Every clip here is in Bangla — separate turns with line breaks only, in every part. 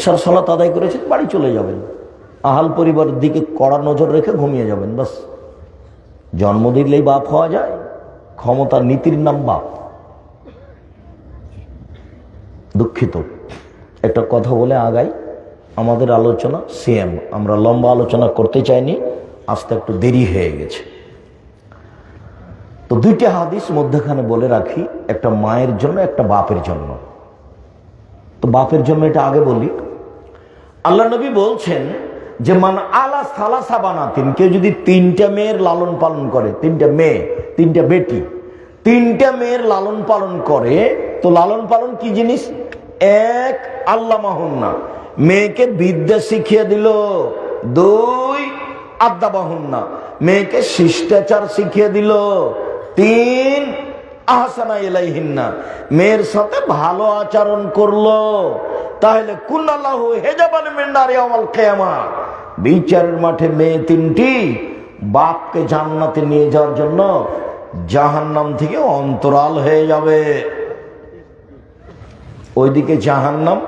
এশার সালাত আদায় করেছেন, বাড়ি চলে যাবেন, আহাল পরিবারের দিকে কড়া নজর রেখে ঘুমিয়ে যাবেন, বাস। জন্ম দিলেই বাপ হওয়া যায়? ক্ষমতা নীতির নাম বাপ। দুঃখিত, একটা কথা বলে আগাই। আমাদের আলোচনা সেম, আমরা লম্বা আলোচনা করতে চাইনি, আজকে একটু দেরি হয়ে গেছে। তো দুইটা হাদিস মধ্যখানে বলে রাখি, একটা মায়ের জন্য, একটা বাপের জন্য। তো বাপের জন্য এটা আগে বলি। আল্লাহ নবী বলছেন যে মান আলা সালাসা বানাতিন, কেউ যদি তিনটা মেয়ের লালন পালন করে, তিনটা মেয়ে, তিনটা বেটি, তিনটা মেয়ের লালন পালন করে, তো লালন পালন কি জিনিস? এক, আল্লাহ মাহুন্না, মেয়েকে বিদ্যা শিখিয়ে দিল। দুই, আদ্দা বাহুন্না, মেয়েকে শিষ্টাচার শিখিয়ে দিল। তিন, আহসানা ইলাইহিন্না, মেয়ের সাথে ভালো আচরণ করলো। তাহলে কুনাল্লাহু হিজাবান মিন নারি ইয়াউমাল কিয়ামা, বিচারের মাঠে মেয়ে তিনটি বাপকে জান্নাতে নিয়ে যাওয়ার জন্য জাহান্নাম থেকে অন্তরাল হয়ে যাবে। ওইদিকে জাহান্নাম,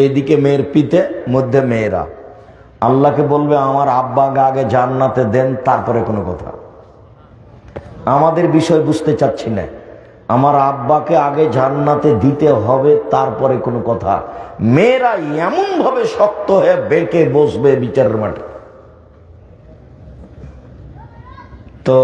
এইদিকে মেয়ের পিতে, মধ্যে মেয়েরা। আল্লাহকে বলবে আমার আব্বাকে আগে জান্নাতে দেন, তারপরে কোনো কথা। আমাদের বিষয় বুঝতে চাচ্ছি না, আমার আব্বাকে আগে জান্নাতে দিতে হবে, তারপরে কোনো কথা। মেয়েরা এমন ভাবে শক্ত হয়ে বেঁকে বসবে বিচারের মাঠে। তো